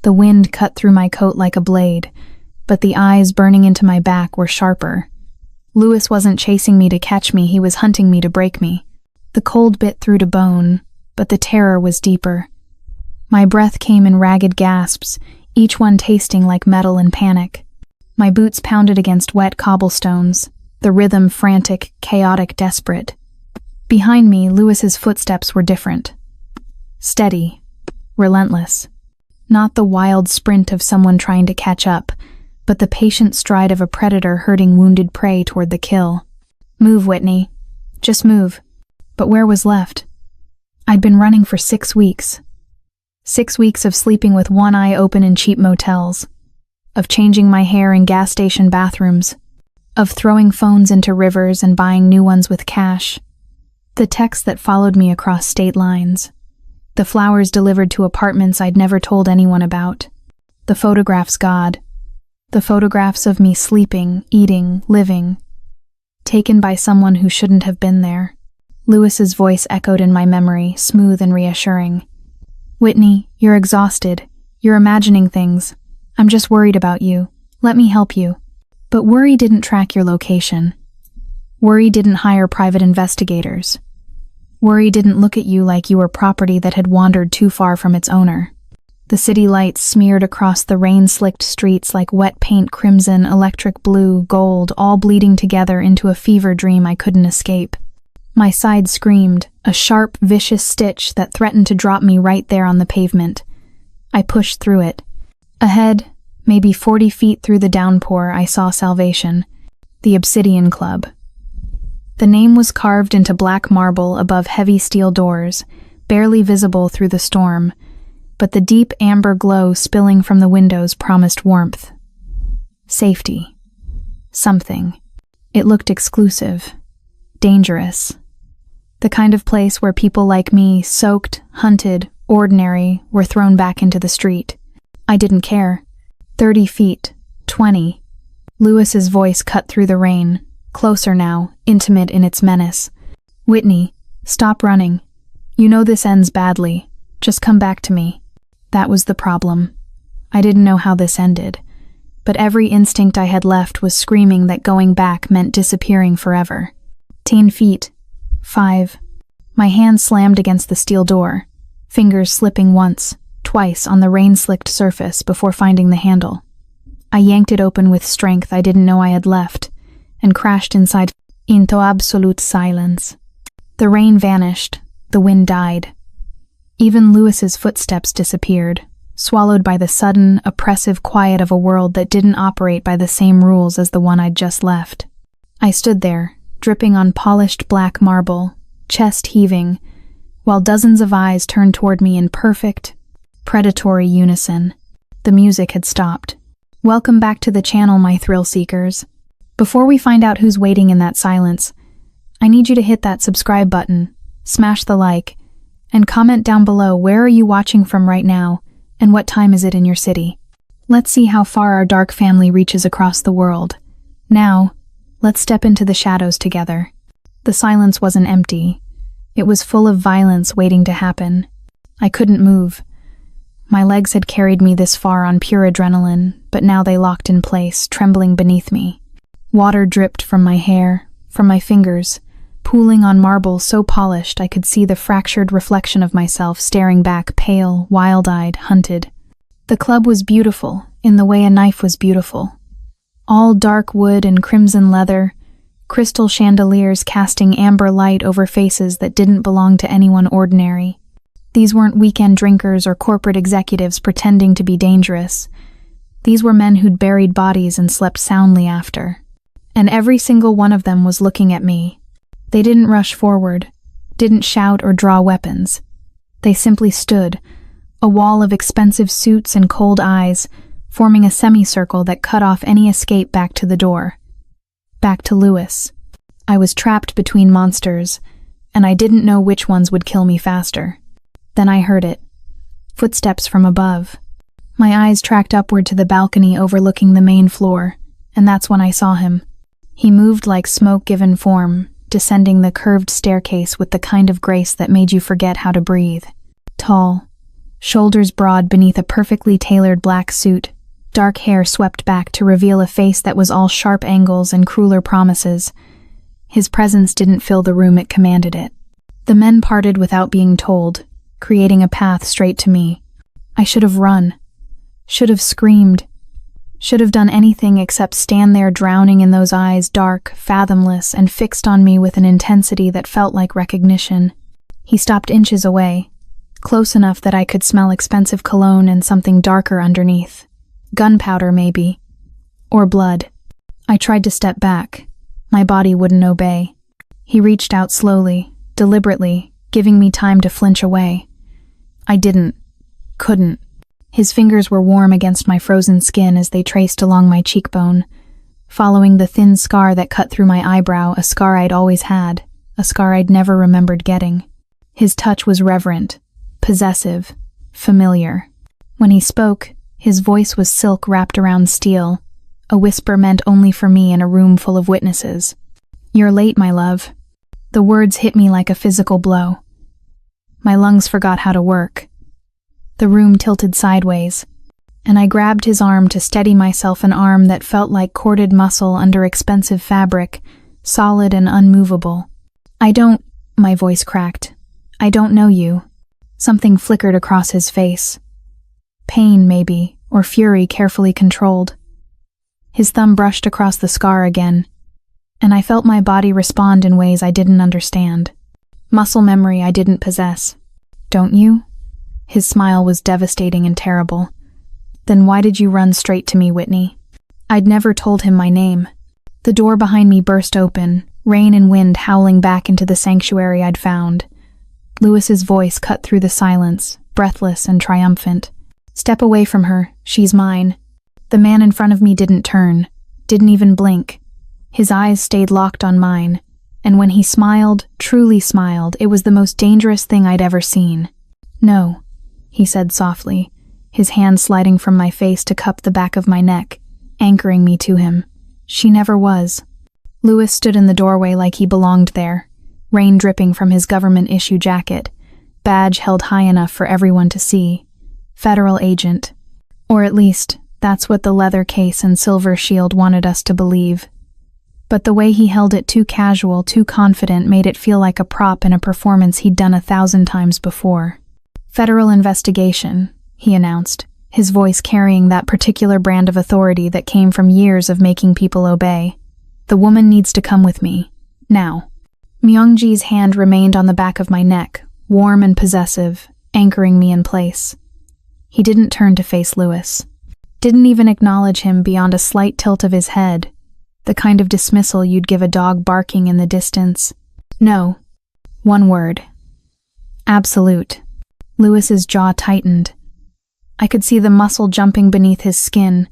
The wind cut through my coat like a blade, but the eyes burning into my back were sharper. Lewis wasn't chasing me to catch me, he was hunting me to break me. The cold bit through to bone, but the terror was deeper. My breath came in ragged gasps, each one tasting like metal and panic. My boots pounded against wet cobblestones, the rhythm frantic, chaotic, desperate. Behind me, Lewis's footsteps were different. Steady, relentless. Not the wild sprint of someone trying to catch up, but the patient stride of a predator herding wounded prey toward the kill. Move, Whitney. Just move. But where was left? I'd been running for 6 weeks. 6 weeks of sleeping with one eye open in cheap motels, of changing my hair in gas station bathrooms, of throwing phones into rivers and buying new ones with cash. The texts that followed me across state lines. The flowers delivered to apartments I'd never told anyone about. The photographs God. The photographs of me sleeping, eating, living. Taken by someone who shouldn't have been there. Lewis's voice echoed in my memory, smooth and reassuring. Whitney, you're exhausted. You're imagining things. I'm just worried about you. Let me help you. But worry didn't track your location. Worry didn't hire private investigators. Worry didn't look at you like you were property that had wandered too far from its owner. The city lights smeared across the rain-slicked streets like wet paint, crimson, electric blue, gold, all bleeding together into a fever dream I couldn't escape. My side screamed, a sharp, vicious stitch that threatened to drop me right there on the pavement. I pushed through it. Ahead, maybe 40 feet through the downpour, I saw Salvation, the Obsidian Club. The name was carved into black marble above heavy steel doors, barely visible through the storm, but the deep amber glow spilling from the windows promised warmth. Safety. Something. It looked exclusive. Dangerous. The kind of place where people like me, soaked, hunted, ordinary, were thrown back into the street. I didn't care. 30 feet. 20. Lewis's voice cut through the rain. Closer now, intimate in its menace. Whitney, stop running. You know this ends badly. Just come back to me. That was the problem. I didn't know how this ended, but every instinct I had left was screaming that going back meant disappearing forever. 10 feet. 5. My hand slammed against the steel door, fingers slipping once, twice on the rain-slicked surface before finding the handle. I yanked it open with strength I didn't know I had left, and crashed inside into absolute silence. The rain vanished, the wind died. Even Lewis's footsteps disappeared, swallowed by the sudden, oppressive quiet of a world that didn't operate by the same rules as the one I'd just left. I stood there, dripping on polished black marble, chest heaving, while dozens of eyes turned toward me in perfect, predatory unison. The music had stopped. Welcome back to the channel, my thrill seekers. Before we find out who's waiting in that silence, I need you to hit that subscribe button, smash the like, and comment down below where are you watching from right now and what time is it in your city. Let's see how far our dark family reaches across the world. Now, let's step into the shadows together. The silence wasn't empty. It was full of violence waiting to happen. I couldn't move. My legs had carried me this far on pure adrenaline, but now they locked in place, trembling beneath me. Water dripped from my hair, from my fingers, pooling on marble so polished I could see the fractured reflection of myself staring back, pale, wild-eyed, hunted. The club was beautiful, in the way a knife was beautiful. All dark wood and crimson leather, crystal chandeliers casting amber light over faces that didn't belong to anyone ordinary. These weren't weekend drinkers or corporate executives pretending to be dangerous. These were men who'd buried bodies and slept soundly after. And every single one of them was looking at me. They didn't rush forward, didn't shout or draw weapons. They simply stood, a wall of expensive suits and cold eyes, forming a semicircle that cut off any escape back to the door. Back to Lewis. I was trapped between monsters, and I didn't know which ones would kill me faster. Then I heard it. Footsteps from above. My eyes tracked upward to the balcony overlooking the main floor, and that's when I saw him. He moved like smoke given form, descending the curved staircase with the kind of grace that made you forget how to breathe. Tall, shoulders broad beneath a perfectly tailored black suit, dark hair swept back to reveal a face that was all sharp angles and crueler promises. His presence didn't fill the room, it commanded it. The men parted without being told, creating a path straight to me. I should have run, should have screamed, should have done anything except stand there drowning in those eyes, dark, fathomless, and fixed on me with an intensity that felt like recognition. He stopped inches away, close enough that I could smell expensive cologne and something darker underneath. Gunpowder, maybe. Or blood. I tried to step back. My body wouldn't obey. He reached out slowly, deliberately, giving me time to flinch away. I didn't. Couldn't. His fingers were warm against my frozen skin as they traced along my cheekbone, following the thin scar that cut through my eyebrow, a scar I'd always had, a scar I'd never remembered getting. His touch was reverent, possessive, familiar. When he spoke, his voice was silk wrapped around steel, a whisper meant only for me in a room full of witnesses. "You're late, my love." The words hit me like a physical blow. My lungs forgot how to work. The room tilted sideways, and I grabbed his arm to steady myself, an arm that felt like corded muscle under expensive fabric, solid and unmovable. My voice cracked. "I don't know you." Something flickered across his face. Pain, maybe, or fury carefully controlled. His thumb brushed across the scar again, and I felt my body respond in ways I didn't understand. Muscle memory I didn't possess. "Don't you?" His smile was devastating and terrible. "Then why did you run straight to me, Whitney?" I'd never told him my name. The door behind me burst open, rain and wind howling back into the sanctuary I'd found. Lewis's voice cut through the silence, breathless and triumphant. "Step away from her, she's mine." The man in front of me didn't turn, didn't even blink. His eyes stayed locked on mine, and when he smiled, truly smiled, it was the most dangerous thing I'd ever seen. "No," he said softly, his hand sliding from my face to cup the back of my neck, anchoring me to him. "She never was." Lewis stood in the doorway like he belonged there, rain dripping from his government-issue jacket, badge held high enough for everyone to see. Federal agent. Or at least, that's what the leather case and silver shield wanted us to believe. But the way he held it, too casual, too confident, made it feel like a prop in a performance he'd done 1,000 times before. "Federal investigation," he announced, his voice carrying that particular brand of authority that came from years of making people obey. "The woman needs to come with me. Now." Myungji's hand remained on the back of my neck, warm and possessive, anchoring me in place. He didn't turn to face Lewis. Didn't even acknowledge him beyond a slight tilt of his head, the kind of dismissal you'd give a dog barking in the distance. "No." One word. "Absolute." Lewis's jaw tightened. I could see the muscle jumping beneath his skin,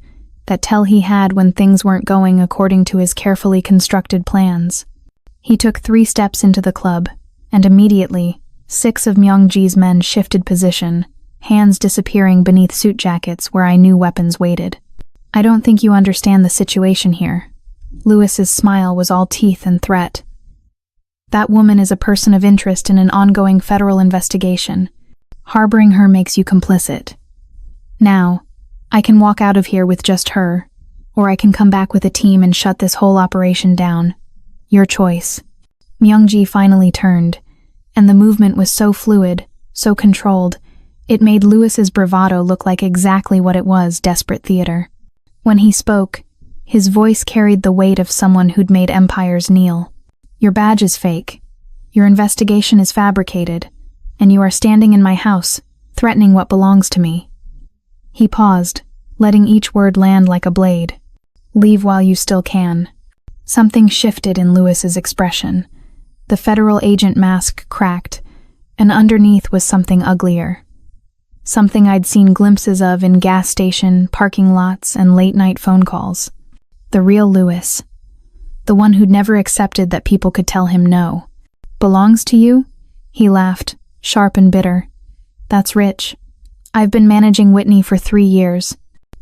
that tell he had when things weren't going according to his carefully constructed plans. He took 3 steps into the club, and immediately, 6 of Myungji's men shifted position, hands disappearing beneath suit jackets where I knew weapons waited. "I don't think you understand the situation here." Lewis's smile was all teeth and threat. "That woman is a person of interest in an ongoing federal investigation. Harboring her makes you complicit. Now, I can walk out of here with just her, or I can come back with a team and shut this whole operation down. Your choice." Myungji finally turned, and the movement was so fluid, so controlled, it made Lewis's bravado look like exactly what it was, desperate theater. When he spoke, his voice carried the weight of someone who'd made empires kneel. "Your badge is fake. Your investigation is fabricated, and you are standing in my house, threatening what belongs to me." He paused, letting each word land like a blade. "Leave while you still can." Something shifted in Lewis's expression. The federal agent mask cracked, and underneath was something uglier. Something I'd seen glimpses of in gas station, parking lots, and late-night phone calls. The real Lewis. The one who'd never accepted that people could tell him no. "Belongs to you?" He laughed, sharp and bitter. "That's rich. I've been managing Whitney for 3 years.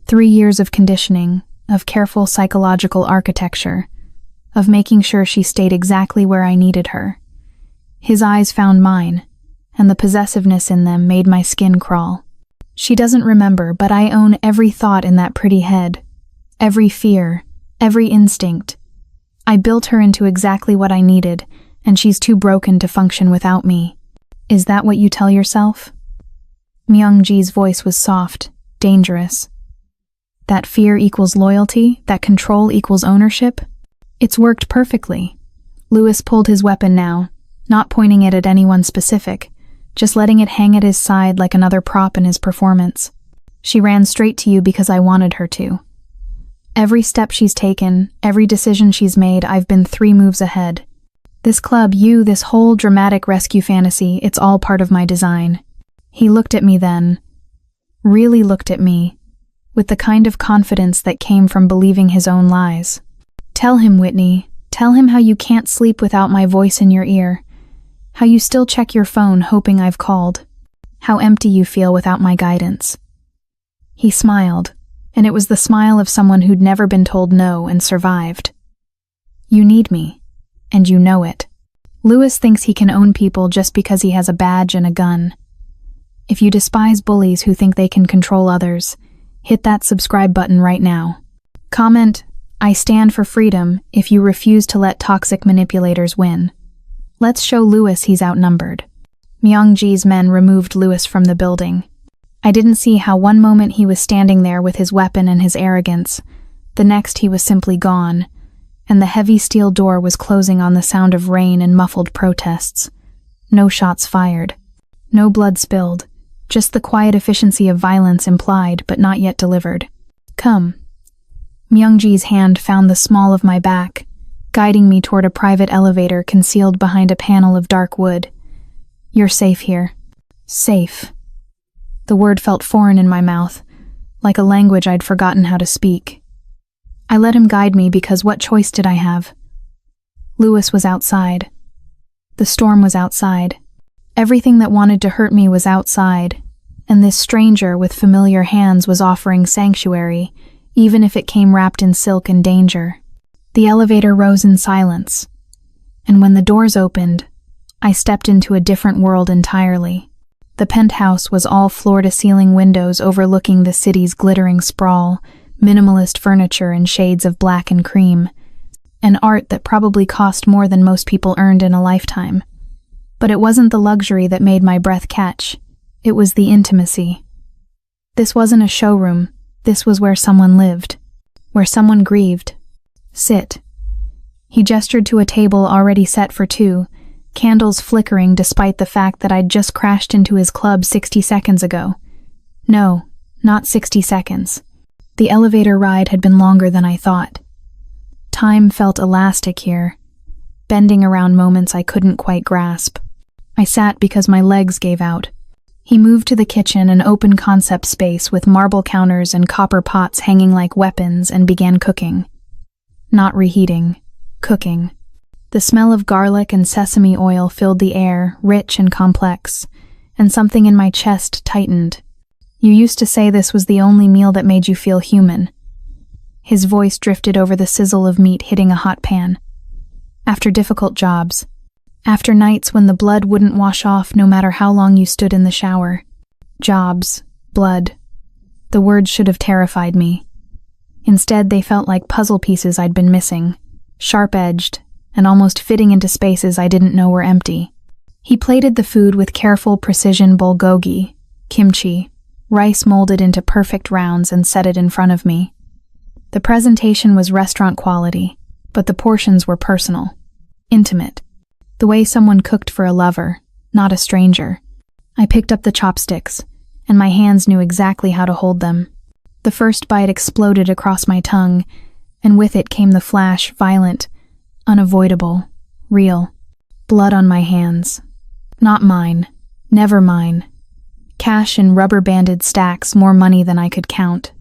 3 years of conditioning, of careful psychological architecture, of making sure she stayed exactly where I needed her." His eyes found mine, and the possessiveness in them made my skin crawl. She doesn't remember, but I own every thought in that pretty head. Every fear, every instinct. I built her into exactly what I needed, and she's too broken to function without me. Is that what you tell yourself? Myung-ji's voice was soft, dangerous. That fear equals loyalty, that control equals ownership? It's worked perfectly. Louis pulled his weapon now, not pointing it at anyone specific, just letting it hang at his side like another prop in his performance. She ran straight to you because I wanted her to. Every step she's taken, every decision she's made, I've been 3 moves ahead. This club, you, this whole dramatic rescue fantasy, it's all part of my design. He looked at me then, really looked at me, with the kind of confidence that came from believing his own lies. Tell him, Whitney, tell him how you can't sleep without my voice in your ear, how you still check your phone hoping I've called, how empty you feel without my guidance. He smiled, and it was the smile of someone who'd never been told no and survived. You need me, and you know it. Louis thinks he can own people just because he has a badge and a gun. If you despise bullies who think they can control others, hit that subscribe button right now. Comment, I stand for freedom, if you refuse to let toxic manipulators win. Let's show Louis he's outnumbered. Myung-ji's men removed Louis from the building. I didn't see how one moment he was standing there with his weapon and his arrogance, the next he was simply gone, and the heavy steel door was closing on the sound of rain and muffled protests. No shots fired. No blood spilled. Just the quiet efficiency of violence implied but not yet delivered. Come. Myung-ji's hand found the small of my back, guiding me toward a private elevator concealed behind a panel of dark wood. You're safe here. Safe. The word felt foreign in my mouth, like a language I'd forgotten how to speak. I let him guide me because what choice did I have? Louis was outside. The storm was outside. Everything that wanted to hurt me was outside, and this stranger with familiar hands was offering sanctuary, even if it came wrapped in silk and danger. The elevator rose in silence, and when the doors opened, I stepped into a different world entirely. The penthouse was all floor-to-ceiling windows overlooking the city's glittering sprawl, minimalist furniture and shades of black and cream, an art that probably cost more than most people earned in a lifetime. But it wasn't the luxury that made my breath catch. It was the intimacy. This wasn't a showroom. This was where someone lived, where someone grieved. Sit. He gestured to a table already set for 2, candles flickering despite the fact that I'd just crashed into his club 60 seconds ago. No, not 60 seconds. The elevator ride had been longer than I thought. Time felt elastic here, bending around moments I couldn't quite grasp. I sat because my legs gave out. He moved to the kitchen, an open concept space with marble counters and copper pots hanging like weapons, and began cooking. Not reheating, cooking. The smell of garlic and sesame oil filled the air, rich and complex, and something in my chest tightened. You used to say this was the only meal that made you feel human. His voice drifted over the sizzle of meat hitting a hot pan. After difficult jobs. After nights when the blood wouldn't wash off no matter how long you stood in the shower. Jobs, blood. The words should have terrified me. Instead, they felt like puzzle pieces I'd been missing, sharp-edged, and almost fitting into spaces I didn't know were empty. He plated the food with careful precision bulgogi, kimchi, rice molded into perfect rounds, and set it in front of me. The presentation was restaurant quality, but the portions were personal, intimate. The way someone cooked for a lover, not a stranger. I picked up the chopsticks, and my hands knew exactly how to hold them. The first bite exploded across my tongue, and with it came the flash, violent, unavoidable, real. Blood on my hands. Not mine. Never mine. Cash in rubber-banded stacks, more money than I could count.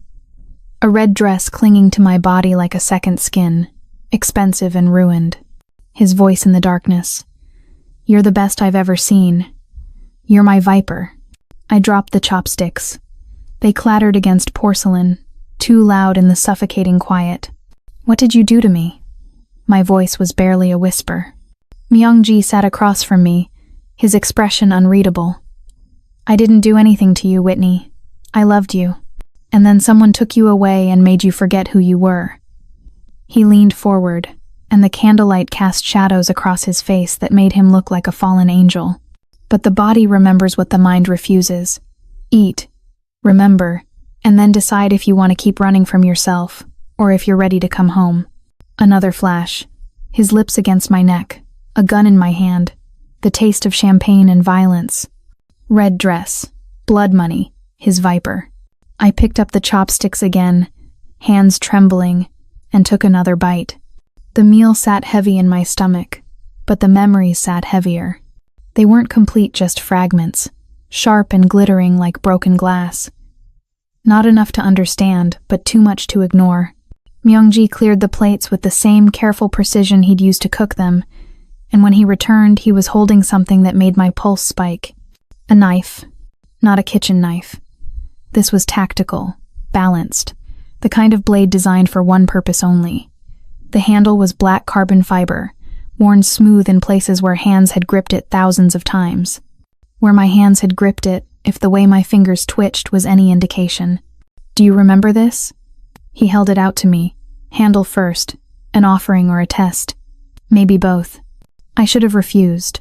A red dress clinging to my body like a second skin, expensive and ruined. His voice in the darkness. You're the best I've ever seen. You're my viper. I dropped the chopsticks. They clattered against porcelain, too loud in the suffocating quiet. What did you do to me? My voice was barely a whisper. Myung-ji sat across from me, his expression unreadable. I didn't do anything to you, Whitney. I loved you. And then someone took you away and made you forget who you were." He leaned forward, and the candlelight cast shadows across his face that made him look like a fallen angel. "But the body remembers what the mind refuses. Eat, remember, and then decide if you want to keep running from yourself, or if you're ready to come home." Another flash, his lips against my neck, a gun in my hand, the taste of champagne and violence. Red dress, blood money, his viper. I picked up the chopsticks again, hands trembling, and took another bite. The meal sat heavy in my stomach, but the memories sat heavier. They weren't complete, just fragments, sharp and glittering like broken glass. Not enough to understand, but too much to ignore. Myung-ji cleared the plates with the same careful precision he'd used to cook them, and when he returned, he was holding something that made my pulse spike. A knife. Not a kitchen knife. This was tactical, balanced, the kind of blade designed for one purpose only. The handle was black carbon fiber, worn smooth in places where hands had gripped it thousands of times. Where my hands had gripped it, if the way my fingers twitched was any indication. "Do you remember this?" He held it out to me, handle first, an offering or a test. Maybe both. I should have refused.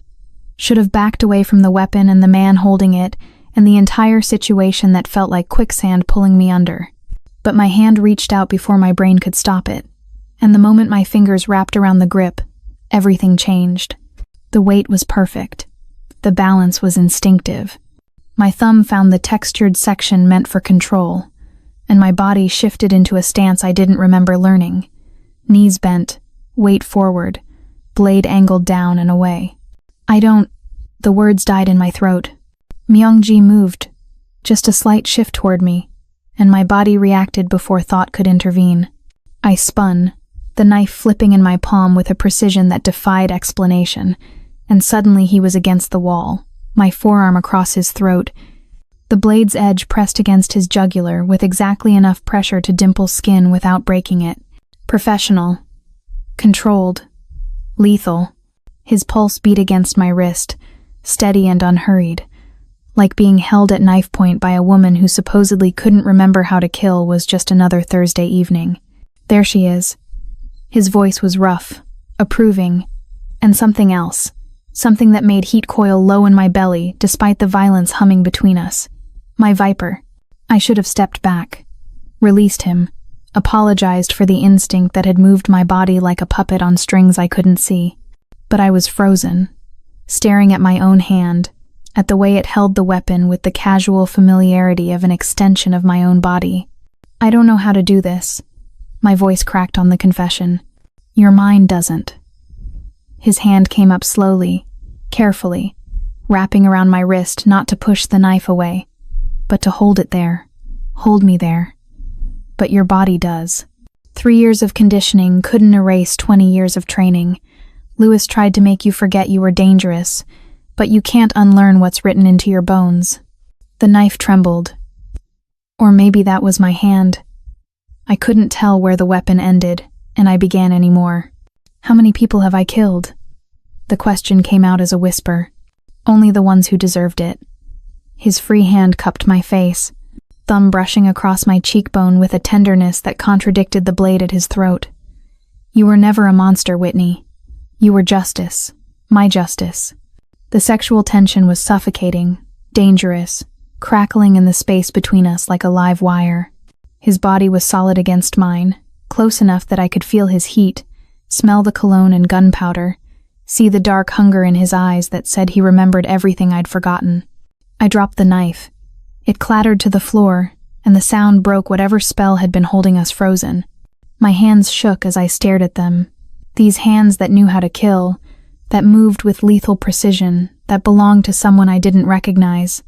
Should have backed away from the weapon and the man holding it, and the entire situation that felt like quicksand pulling me under. But my hand reached out before my brain could stop it, and the moment my fingers wrapped around the grip, everything changed. The weight was perfect. The balance was instinctive. My thumb found the textured section meant for control, and my body shifted into a stance I didn't remember learning. Knees bent, weight forward, blade angled down and away. The words died in my throat. Myung-ji moved, just a slight shift toward me, and my body reacted before thought could intervene. I spun, the knife flipping in my palm with a precision that defied explanation, and suddenly he was against the wall, my forearm across his throat, the blade's edge pressed against his jugular with exactly enough pressure to dimple skin without breaking it. Professional. Controlled. Lethal. His pulse beat against my wrist, steady and unhurried. Like being held at knife point by a woman who supposedly couldn't remember how to kill was just another Thursday evening. "There she is." His voice was rough, approving, and something else. Something that made heat coil low in my belly, despite the violence humming between us. My viper. I should have stepped back, released him, apologized for the instinct that had moved my body like a puppet on strings I couldn't see. But I was frozen, staring at my own hand, at the way it held the weapon with the casual familiarity of an extension of my own body. "I don't know how to do this." My voice cracked on the confession. "Your mind doesn't." His hand came up slowly, carefully, wrapping around my wrist not to push the knife away, but to hold it there, hold me there. "But your body does. 3 years of conditioning couldn't erase 20 years of training. Lewis tried to make you forget you were dangerous, but you can't unlearn what's written into your bones." The knife trembled. Or maybe that was my hand. I couldn't tell where the weapon ended, and I began anymore. "How many people have I killed?" The question came out as a whisper. Only the ones who deserved it. His free hand cupped my face, thumb brushing across my cheekbone with a tenderness that contradicted the blade at his throat. "You were never a monster, Whitney. You were justice. My justice." The sexual tension was suffocating, dangerous, crackling in the space between us like a live wire. His body was solid against mine, close enough that I could feel his heat, smell the cologne and gunpowder, see the dark hunger in his eyes that said he remembered everything I'd forgotten. I dropped the knife. It clattered to the floor, and the sound broke whatever spell had been holding us frozen. My hands shook as I stared at them. These hands that knew how to kill, that moved with lethal precision, that belonged to someone I didn't recognize.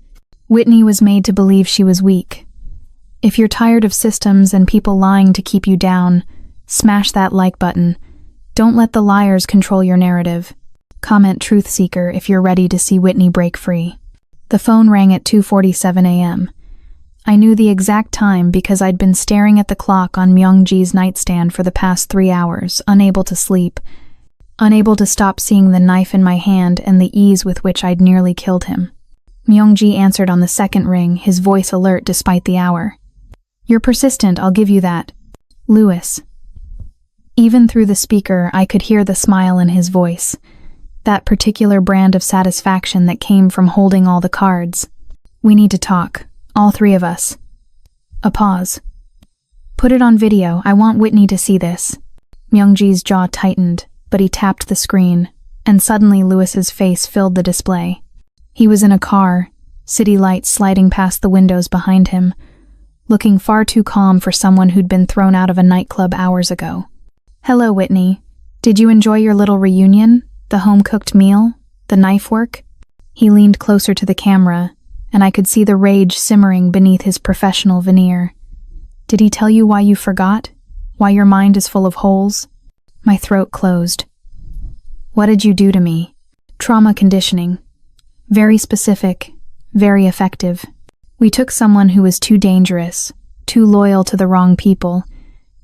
Whitney was made to believe she was weak. If you're tired of systems and people lying to keep you down, smash that like button. Don't let the liars control your narrative. Comment truth seeker if you're ready to see Whitney break free. The phone rang at 2:47 a.m. I knew the exact time because I'd been staring at the clock on Myung-ji's nightstand for the past 3 hours, unable to sleep, unable to stop seeing the knife in my hand and the ease with which I'd nearly killed him. Myungji answered on the second ring, his voice alert despite the hour. You're persistent, I'll give you that. Louis. Even through the speaker, I could hear the smile in his voice, that particular brand of satisfaction that came from holding all the cards. We need to talk, all three of us. A pause. Put it on video, I want Whitney to see this. Myungji's jaw tightened, but he tapped the screen, and suddenly Louis's face filled the display. He was in a car, city lights sliding past the windows behind him, looking far too calm for someone who'd been thrown out of a nightclub hours ago. Hello, Whitney. Did you enjoy your little reunion? The home-cooked meal? The knife work? He leaned closer to the camera, and I could see the rage simmering beneath his professional veneer. Did he tell you why you forgot? Why your mind is full of holes? My throat closed. What did you do to me? Trauma conditioning. Very specific, very effective. We took someone who was too dangerous, too loyal to the wrong people,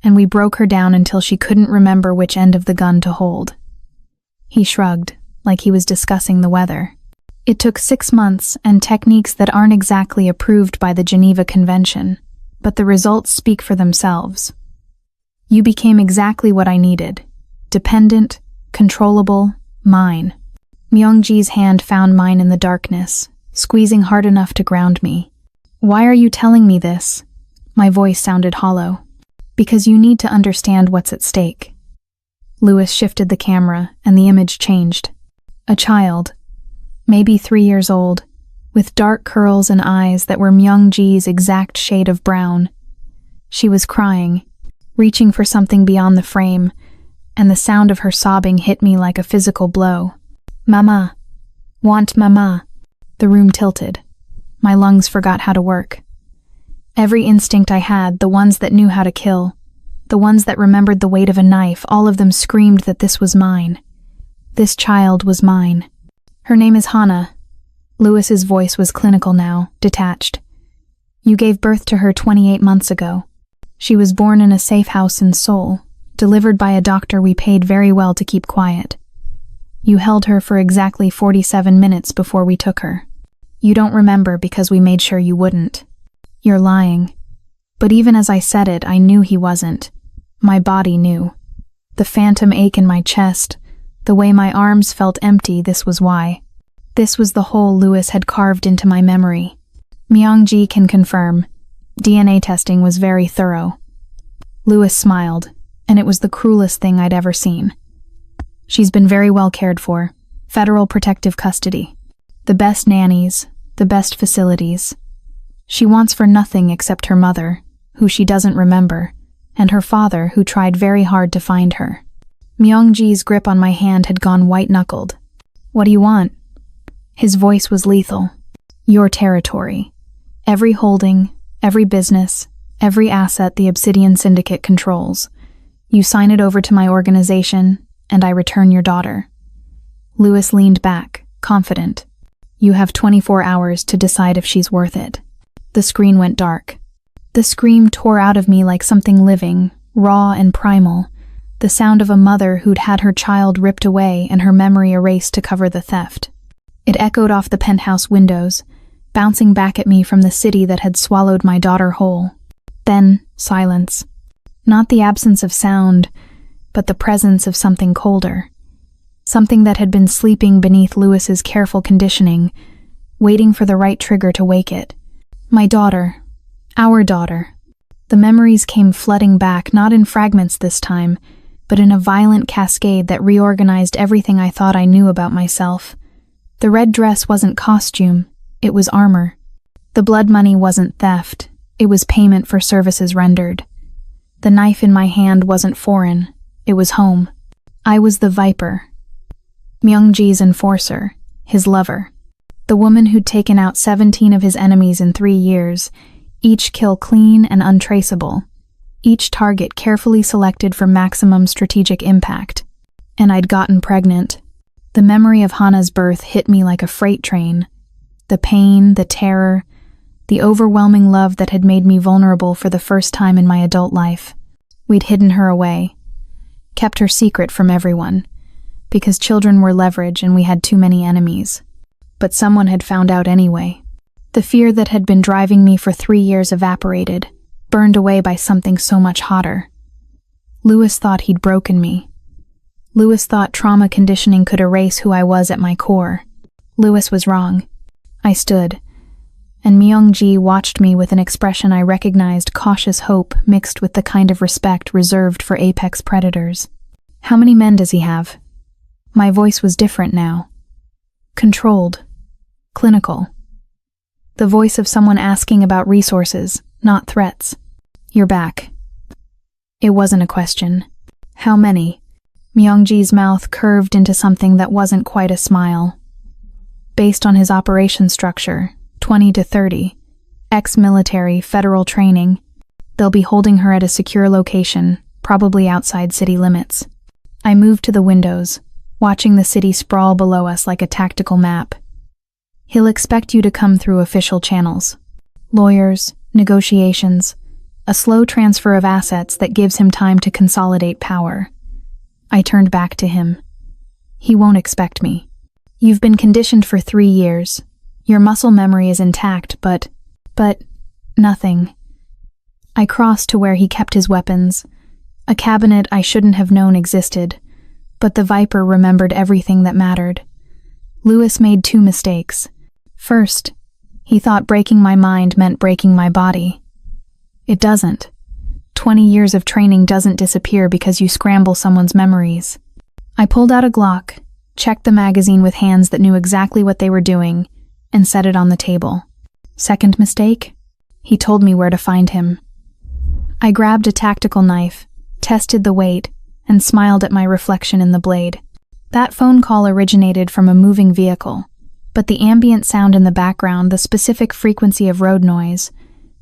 and we broke her down until she couldn't remember which end of the gun to hold. He shrugged, like he was discussing the weather. It took 6 months and techniques that aren't exactly approved by the Geneva Convention, but the results speak for themselves. You became exactly what I needed. Dependent, controllable, mine. Myungji's hand found mine in the darkness, squeezing hard enough to ground me. Why are you telling me this? My voice sounded hollow. Because you need to understand what's at stake. Louis shifted the camera, and the image changed. A child, maybe 3 years old, with dark curls and eyes that were Myungji's exact shade of brown. She was crying, reaching for something beyond the frame, and the sound of her sobbing hit me like a physical blow. Mama. Want mama. The room tilted. My lungs forgot how to work. Every instinct I had, the ones that knew how to kill, the ones that remembered the weight of a knife, all of them screamed that this was mine. This child was mine. Her name is Hana. Louis's voice was clinical now, detached. You gave birth to her 28 months ago. She was born in a safe house in Seoul, delivered by a doctor we paid very well to keep quiet. You held her for exactly 47 minutes before we took her. You don't remember because we made sure you wouldn't. You're lying. But even as I said it, I knew he wasn't. My body knew. The phantom ache in my chest, the way my arms felt empty, this was why. This was the hole Louis had carved into my memory. Myungji can confirm. DNA testing was very thorough. Louis smiled, and it was the cruelest thing I'd ever seen. She's been very well cared for. Federal protective custody. The best nannies, the best facilities. She wants for nothing except her mother, who she doesn't remember, and her father, who tried very hard to find her. Myungji's grip on my hand had gone white-knuckled. What do you want? His voice was lethal. Your territory. Every holding, every business, every asset the Obsidian Syndicate controls. You sign it over to my organization, and I return your daughter. Louis leaned back, confident. You have 24 hours to decide if she's worth it. The screen went dark. The scream tore out of me like something living, raw and primal, the sound of a mother who'd had her child ripped away and her memory erased to cover the theft. It echoed off the penthouse windows, bouncing back at me from the city that had swallowed my daughter whole. Then, silence. Not the absence of sound, but the presence of something colder. Something that had been sleeping beneath Louis's careful conditioning, waiting for the right trigger to wake it. My daughter. Our daughter. The memories came flooding back, not in fragments this time, but in a violent cascade that reorganized everything I thought I knew about myself. The red dress wasn't costume, it was armor. The blood money wasn't theft, it was payment for services rendered. The knife in my hand wasn't foreign, it was home. I was the Viper. Myungji's enforcer, his lover. The woman who'd taken out 17 of his enemies in 3 years, each kill clean and untraceable, each target carefully selected for maximum strategic impact. And I'd gotten pregnant. The memory of Hana's birth hit me like a freight train. The pain, the terror, the overwhelming love that had made me vulnerable for the first time in my adult life. We'd hidden her away, kept her secret from everyone, because children were leverage and we had too many enemies. but someone had found out anyway. The fear that had been driving me for 3 years evaporated, burned away by something so much hotter. Lewis thought he'd broken me. Lewis thought trauma conditioning could erase who I was at my core. Lewis was wrong. I stood, and Myung-ji watched me with an expression I recognized, cautious hope mixed with the kind of respect reserved for apex predators. "How many men does he have?" My voice was different now. Controlled. Clinical. The voice of someone asking about resources, not threats. "You're back." It wasn't a question. "How many?" Myung-ji's mouth curved into something that wasn't quite a smile. "Based on his operation structure, 20 to 30. Ex-military, federal training. They'll be holding her at a secure location, probably outside city limits." I moved to the windows, watching the city sprawl below us like a tactical map. "He'll expect you to come through official channels. Lawyers, negotiations, a slow transfer of assets that gives him time to consolidate power." I turned back to him. "He won't expect me. You've been conditioned for 3 years. Your muscle memory is intact, but nothing." I crossed to where he kept his weapons, a cabinet I shouldn't have known existed, but the Viper remembered everything that mattered. Lewis made 2 mistakes. First, he thought breaking my mind meant breaking my body. It doesn't. 20 years of training doesn't disappear because you scramble someone's memories. I pulled out a Glock, checked the magazine with hands that knew exactly what they were doing, and set it on the table. Second mistake? He told me where to find him. I grabbed a tactical knife, tested the weight, and smiled at my reflection in the blade. That phone call originated from a moving vehicle, but the ambient sound in the background, the specific frequency of road noise,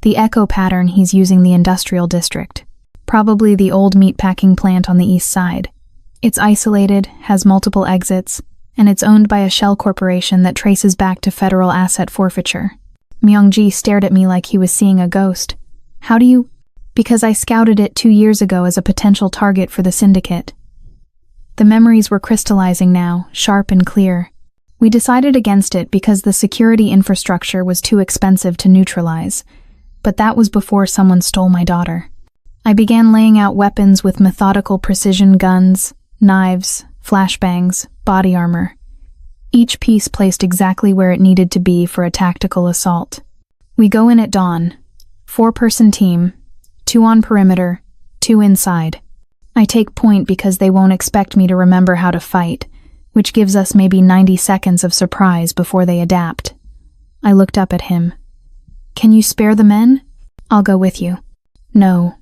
the echo pattern he's using the industrial district. Probably the old meatpacking plant on the east side. It's isolated, has multiple exits, and it's owned by a shell corporation that traces back to federal asset forfeiture. Myung-ji stared at me like he was seeing a ghost. "How do you—" "Because I scouted it 2 years ago as a potential target for the syndicate." The memories were crystallizing now, sharp and clear. We decided against it because the security infrastructure was too expensive to neutralize, but that was before someone stole my daughter. I began laying out weapons with methodical precision: guns, knives, flashbangs, body armor. Each piece placed exactly where it needed to be for a tactical assault. We go in at dawn. 4-person team, 2 on perimeter, 2 inside. I take point because they won't expect me to remember how to fight, which gives us maybe 90 seconds of surprise before they adapt. I looked up at him. "Can you spare the men?" "I'll go with you." "No."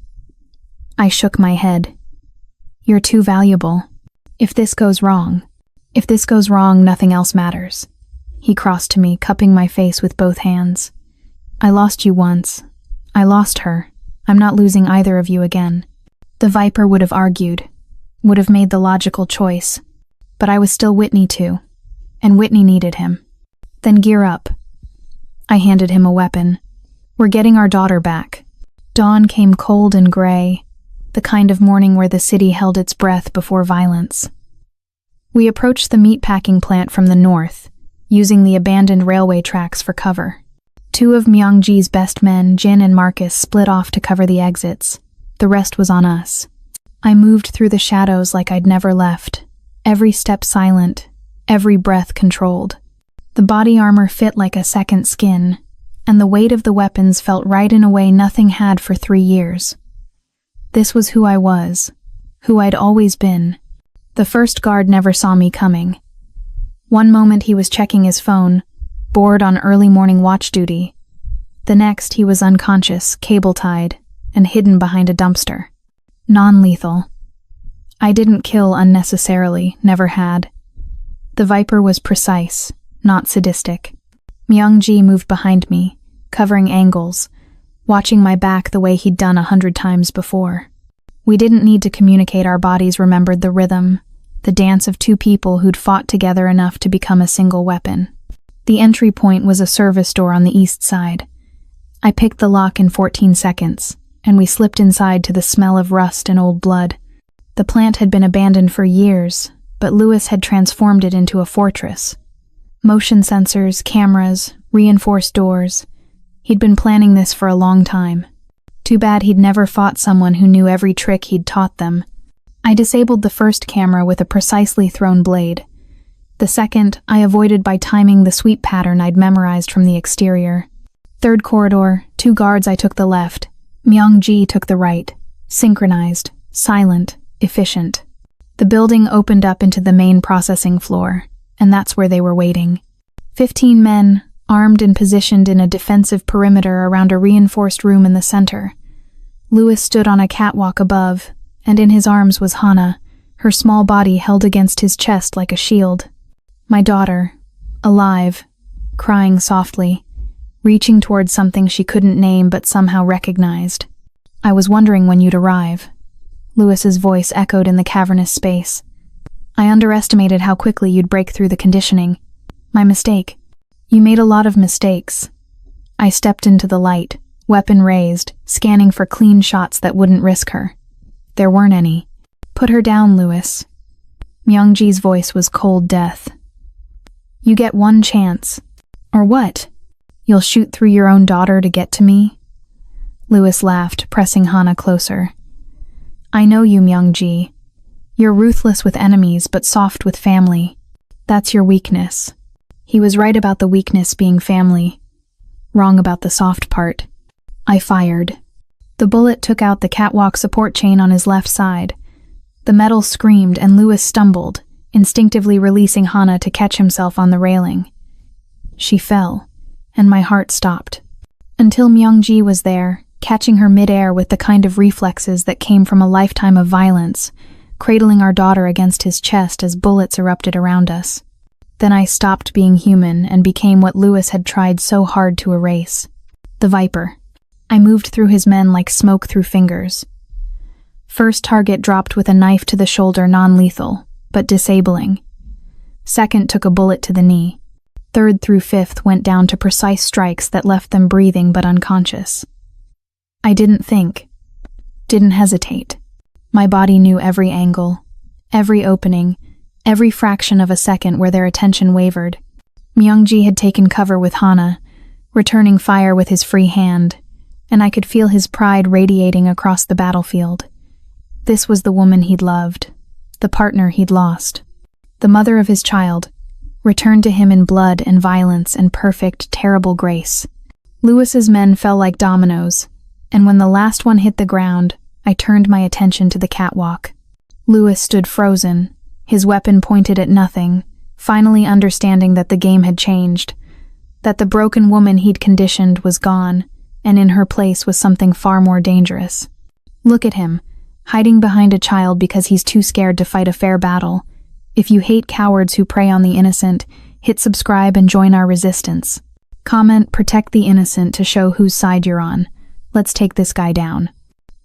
I shook my head. "You're too valuable. If this goes wrong, nothing else matters." He crossed to me, cupping my face with both hands. "I lost you once. I lost her. I'm not losing either of you again." The Viper would have argued, would have made the logical choice, but I was still Whitney too, and Whitney needed him. "Then gear up." I handed him a weapon. "We're getting our daughter back." Dawn came cold and gray, the kind of morning where the city held its breath before violence. We approached the meatpacking plant from the north, using the abandoned railway tracks for cover. 2 of Myung-ji's best men, Jin and Marcus, split off to cover the exits. The rest was on us. I moved through the shadows like I'd never left, every step silent, every breath controlled. The body armor fit like a second skin, and the weight of the weapons felt right in a way nothing had for 3 years. This was who I was, who I'd always been. The first guard never saw me coming. One moment he was checking his phone, bored on early morning watch duty. The next he was unconscious, cable-tied, and hidden behind a dumpster. Non-lethal. I didn't kill unnecessarily, never had. The Viper was precise, not sadistic. Myung-ji moved behind me, covering angles, watching my back the way he'd done 100 times before. We didn't need to communicate, our bodies remembered the rhythm, the dance of 2 people who'd fought together enough to become a single weapon. The entry point was a service door on the east side. I picked the lock in 14 seconds, and we slipped inside to the smell of rust and old blood. The plant had been abandoned for years, but Lewis had transformed it into a fortress. Motion sensors, cameras, reinforced doors. He'd been planning this for a long time. Too bad he'd never fought someone who knew every trick he'd taught them. I disabled the first camera with a precisely thrown blade. The second, I avoided by timing the sweep pattern I'd memorized from the exterior. Third corridor, 2 guards, I took the left. Myung-ji took the right. Synchronized, silent, efficient. The building opened up into the main processing floor, and that's where they were waiting. 15 men, armed and positioned in a defensive perimeter around a reinforced room in the center. Louis stood on a catwalk above, and in his arms was Hana, her small body held against his chest like a shield. My daughter, alive, crying softly, reaching towards something she couldn't name but somehow recognized. I was wondering when you'd arrive. Louis's voice echoed in the cavernous space. I underestimated how quickly you'd break through the conditioning. My mistake. You made a lot of mistakes. I stepped into the light, weapon raised, scanning for clean shots that wouldn't risk her. There weren't any. Put her down, Louis. Myung-ji's voice was cold death. You get one chance. Or what? You'll shoot through your own daughter to get to me? Louis laughed, pressing Hana closer. I know you, Myung-ji. You're ruthless with enemies, but soft with family. That's your weakness. He was right about the weakness being family. Wrong about the soft part. I fired. The bullet took out the catwalk support chain on his left side. The metal screamed and Louis stumbled, instinctively releasing Hana to catch himself on the railing. She fell, and my heart stopped. Until Myung-ji was there, catching her midair with the kind of reflexes that came from a lifetime of violence, cradling our daughter against his chest as bullets erupted around us. Then I stopped being human and became what Louis had tried so hard to erase. The Viper. I moved through his men like smoke through fingers. First target dropped with a knife to the shoulder, non-lethal, but disabling. Second took a bullet to the knee. Third through fifth went down to precise strikes that left them breathing but unconscious. I didn't think. Didn't hesitate. My body knew every angle, every opening, every fraction of a second where their attention wavered. Myung-ji had taken cover with Hana, returning fire with his free hand, and I could feel his pride radiating across the battlefield. This was the woman he'd loved, the partner he'd lost, the mother of his child, returned to him in blood and violence and perfect, terrible grace. Louis's men fell like dominoes, and when the last one hit the ground, I turned my attention to the catwalk. Louis stood frozen, his weapon pointed at nothing, finally understanding that the game had changed, that the broken woman he'd conditioned was gone, and in her place was something far more dangerous. Look at him, hiding behind a child because he's too scared to fight a fair battle. If you hate cowards who prey on the innocent, hit subscribe and join our resistance. Comment "Protect the innocent" to show whose side you're on. Let's take this guy down.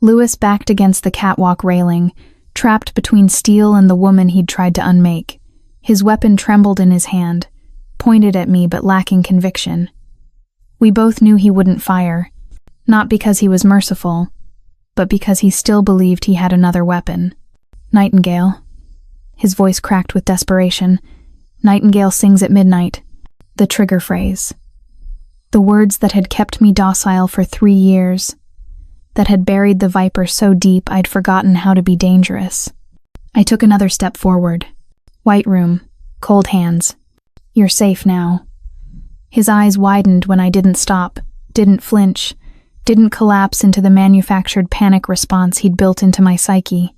Louis backed against the catwalk railing, trapped between steel and the woman he'd tried to unmake. His weapon trembled in his hand, pointed at me but lacking conviction. We both knew he wouldn't fire, not because he was merciful, but because he still believed he had another weapon. Nightingale. His voice cracked with desperation. Nightingale sings at midnight. The trigger phrase. The words that had kept me docile for 3 years, that had buried the Viper so deep I'd forgotten how to be dangerous. I took another step forward. White room, cold hands. You're safe now. His eyes widened when I didn't stop, didn't flinch, didn't collapse into the manufactured panic response he'd built into my psyche.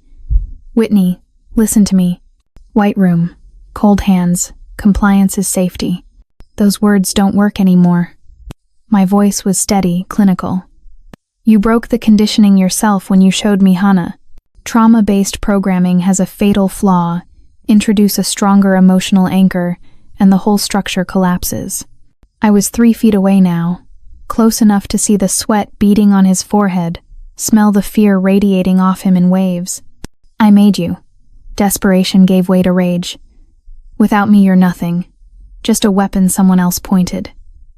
Whitney, listen to me. White room, cold hands, compliance is safety. Those words don't work anymore. My voice was steady, clinical. You broke the conditioning yourself when you showed me Hana. Trauma-based programming has a fatal flaw. Introduce a stronger emotional anchor, and the whole structure collapses. I was 3 feet away now, close enough to see the sweat beading on his forehead, smell the fear radiating off him in waves. I made you. Desperation gave way to rage. Without me, you're nothing. Just a weapon someone else pointed.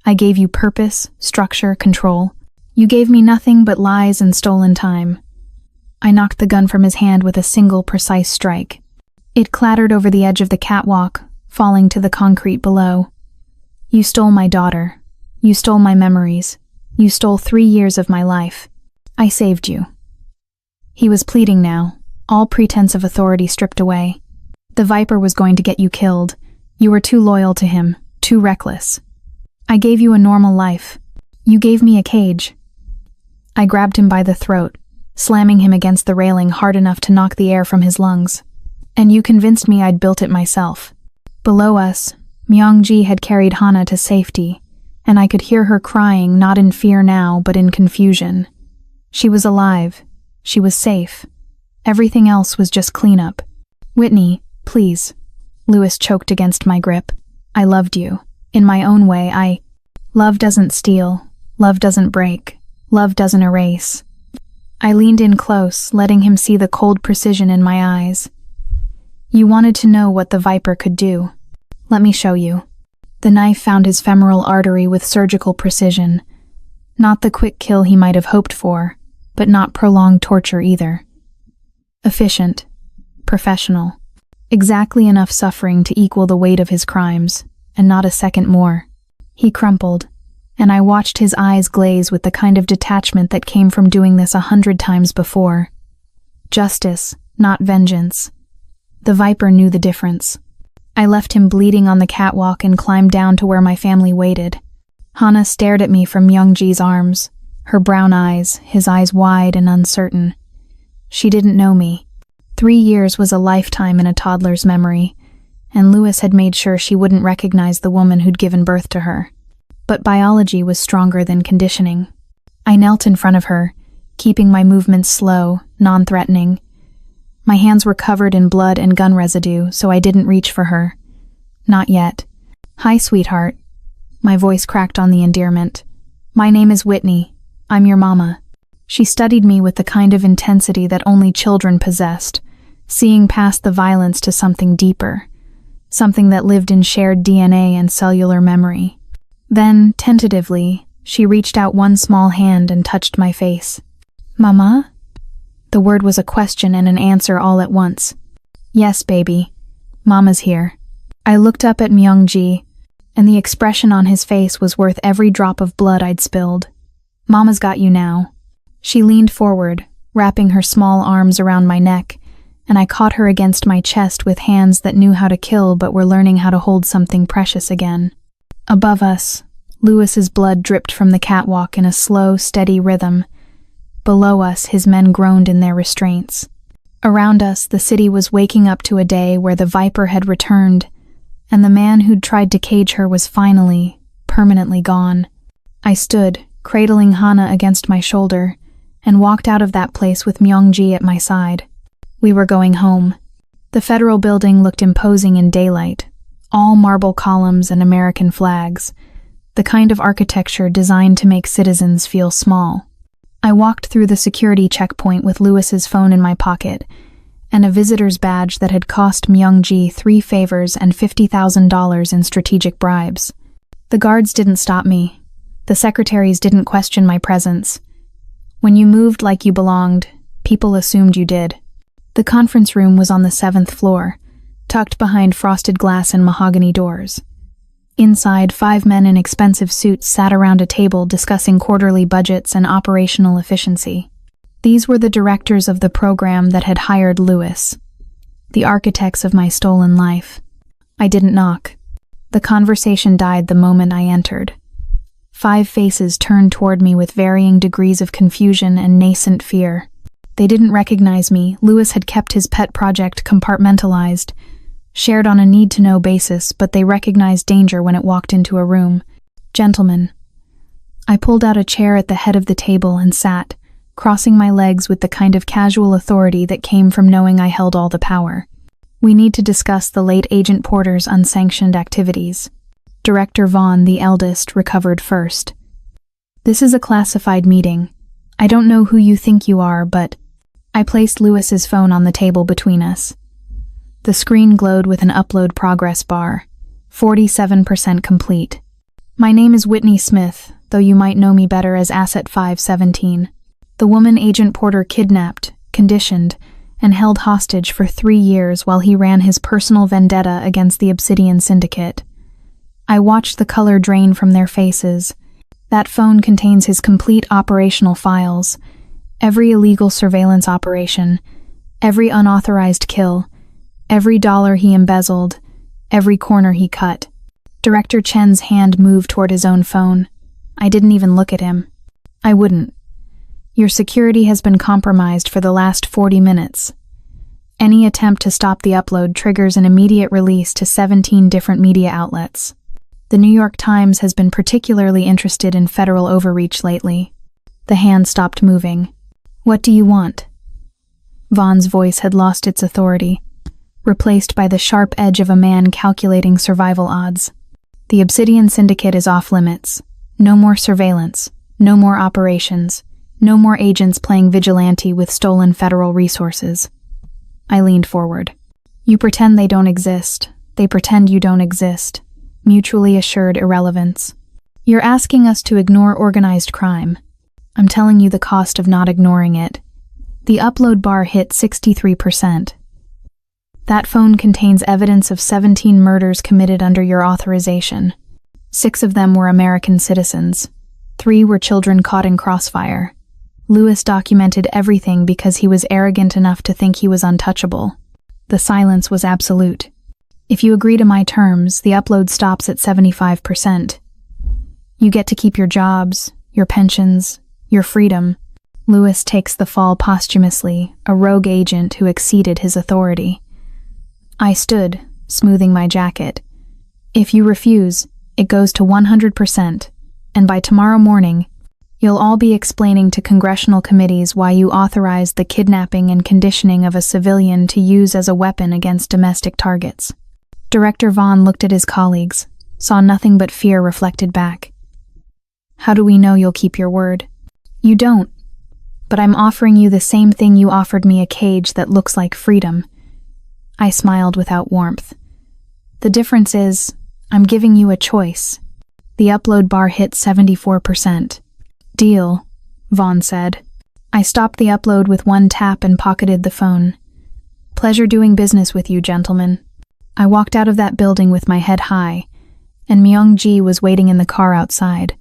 I gave you purpose, structure, control. You gave me nothing but lies and stolen time. I knocked the gun from his hand with a single precise strike. It clattered over the edge of the catwalk, falling to the concrete below. You stole my daughter. You stole my memories. You stole 3 years of my life. I saved you." He was pleading now, all pretense of authority stripped away. "The Viper was going to get you killed. You were too loyal to him, too reckless. I gave you a normal life. You gave me a cage." I grabbed him by the throat, slamming him against the railing hard enough to knock the air from his lungs. "And you convinced me I'd built it myself." Below us, Myung-ji had carried Hana to safety, and I could hear her crying, not in fear now, but in confusion. She was alive. She was safe. Everything else was just cleanup. "Whitney, please." Louis choked against my grip. "I loved you. In my own way, Love doesn't steal. Love doesn't break. Love doesn't erase." I leaned in close, letting him see the cold precision in my eyes. "You wanted to know what the Viper could do. Let me show you." The knife found his femoral artery with surgical precision. Not the quick kill he might have hoped for, but not prolonged torture either. Efficient. Professional. Exactly enough suffering to equal the weight of his crimes, and not a second more. He crumpled, and I watched his eyes glaze with the kind of detachment that came from doing this 100 times before. Justice, not vengeance. The Viper knew the difference. I left him bleeding on the catwalk and climbed down to where my family waited. Hana stared at me from Myung-ji's arms, her brown eyes, his eyes wide and uncertain. She didn't know me. 3 years was a lifetime in a toddler's memory, and Louis had made sure she wouldn't recognize the woman who'd given birth to her. But biology was stronger than conditioning. I knelt in front of her, keeping my movements slow, non-threatening. My hands were covered in blood and gun residue, so I didn't reach for her. Not yet. "Hi, sweetheart." My voice cracked on the endearment. "My name is Whitney. I'm your mama." She studied me with the kind of intensity that only children possessed, seeing past the violence to something deeper, something that lived in shared DNA and cellular memory. Then, tentatively, she reached out one small hand and touched my face. "Mama?" The word was a question and an answer all at once. "Yes, baby. Mama's here." I looked up at Myung-ji, and the expression on his face was worth every drop of blood I'd spilled. "Mama's got you now." She leaned forward, wrapping her small arms around my neck, and I caught her against my chest with hands that knew how to kill but were learning how to hold something precious again. Above us, Louis's blood dripped from the catwalk in a slow, steady rhythm. Below us, his men groaned in their restraints. Around us, the city was waking up to a day where the Viper had returned, and the man who'd tried to cage her was finally, permanently gone. I stood, cradling Hana against my shoulder, and walked out of that place with Myung-ji at my side. We were going home. The federal building looked imposing in daylight, all marble columns and American flags, the kind of architecture designed to make citizens feel small. I walked through the security checkpoint with Louis's phone in my pocket, and a visitor's badge that had cost Myung-ji 3 favors and $50,000 in strategic bribes. The guards didn't stop me. The secretaries didn't question my presence. When you moved like you belonged, people assumed you did. The conference room was on the 7th floor, tucked behind frosted glass and mahogany doors. Inside, 5 men in expensive suits sat around a table discussing quarterly budgets and operational efficiency. These were the directors of the program that had hired Louis, the architects of my stolen life. I didn't knock. The conversation died the moment I entered. 5 faces turned toward me with varying degrees of confusion and nascent fear. They didn't recognize me. Louis had kept his pet project compartmentalized, shared on a need-to-know basis, but they recognized danger when it walked into a room. "Gentlemen." I pulled out a chair at the head of the table and sat, crossing my legs with the kind of casual authority that came from knowing I held all the power. "We need to discuss the late Agent Porter's unsanctioned activities." Director Vaughn, the eldest, recovered first. "This is a classified meeting. I don't know who you think you are, but..." I placed Louis's phone on the table between us. The screen glowed with an upload progress bar. 47% complete. "My name is Whitney Smith, though you might know me better as Asset 517. The woman Agent Porter kidnapped, conditioned, and held hostage for 3 years while he ran his personal vendetta against the Obsidian Syndicate. I watched the color drain from their faces. That phone contains his complete operational files, every illegal surveillance operation, every unauthorized kill, every dollar he embezzled, every corner he cut. Director Chen's hand moved toward his own phone. I didn't even look at him. I wouldn't. Your security has been compromised for the last 40 minutes. Any attempt to stop the upload triggers an immediate release to 17 different media outlets. The New York Times has been particularly interested in federal overreach lately. The hand stopped moving. What do you want? Vaughn's voice had lost its authority, replaced by the sharp edge of a man calculating survival odds. The Obsidian Syndicate is off limits. No more surveillance. No more operations. No more agents playing vigilante with stolen federal resources. I leaned forward. You pretend they don't exist. They pretend you don't exist. Mutually assured irrelevance. You're asking us to ignore organized crime. I'm telling you the cost of not ignoring it. The upload bar hit 63%. That phone contains evidence of 17 murders committed under your authorization. 6 of them were American citizens. 3 were children caught in crossfire. Lewis documented everything because he was arrogant enough to think he was untouchable. The silence was absolute. If you agree to my terms, the upload stops at 75%. You get to keep your jobs, your pensions, your freedom. Lewis takes the fall posthumously, a rogue agent who exceeded his authority. I stood, smoothing my jacket. If you refuse, it goes to 100%, and by tomorrow morning, you'll all be explaining to congressional committees why you authorized the kidnapping and conditioning of a civilian to use as a weapon against domestic targets. Director Vaughn looked at his colleagues, saw nothing but fear reflected back. How do we know you'll keep your word? You don't, but I'm offering you the same thing you offered me, a cage that looks like freedom. I smiled without warmth. The difference is, I'm giving you a choice. The upload bar hit 74%. Deal, Vaughn said. I stopped the upload with one tap and pocketed the phone. Pleasure doing business with you, gentlemen. I walked out of that building with my head high, and Myung-ji was waiting in the car outside.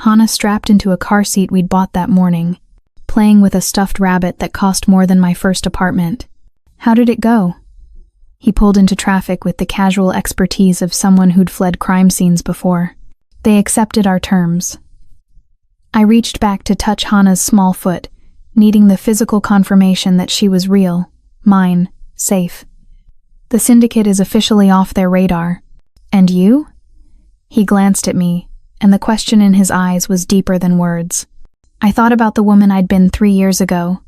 Hana strapped into a car seat we'd bought that morning, playing with a stuffed rabbit that cost more than my first apartment. How did it go? He pulled into traffic with the casual expertise of someone who'd fled crime scenes before. They accepted our terms. I reached back to touch Hana's small foot, needing the physical confirmation that she was real, mine, safe. The syndicate is officially off their radar. And you? He glanced at me, and the question in his eyes was deeper than words. I thought about the woman I'd been 3 years ago.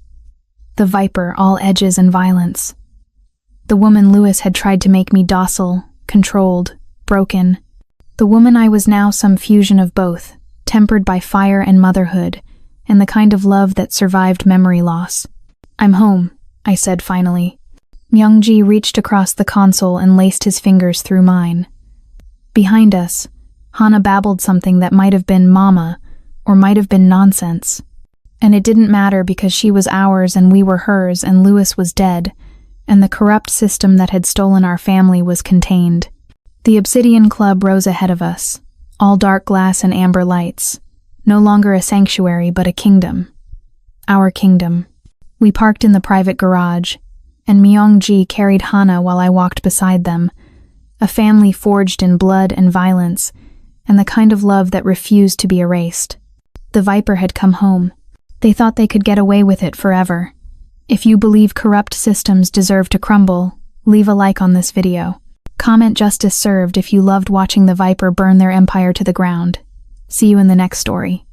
The viper, all edges and violence. The woman Lewis had tried to make me docile, controlled, broken. The woman I was now, some fusion of both, tempered by fire and motherhood, and the kind of love that survived memory loss. I'm home, I said finally. Myung-ji reached across the console and laced his fingers through mine. Behind us, Hana babbled something that might have been mama, or might have been nonsense. And it didn't matter because she was ours and we were hers, and Lewis was dead, and the corrupt system that had stolen our family was contained. The Obsidian Club rose ahead of us, all dark glass and amber lights, no longer a sanctuary but a kingdom. Our kingdom. We parked in the private garage, and Myung-ji carried Hana while I walked beside them, a family forged in blood and violence, and the kind of love that refused to be erased. The Viper had come home. They thought they could get away with it forever. If you believe corrupt systems deserve to crumble, leave a like on this video. Comment justice served if you loved watching the Viper burn their empire to the ground. See you in the next story.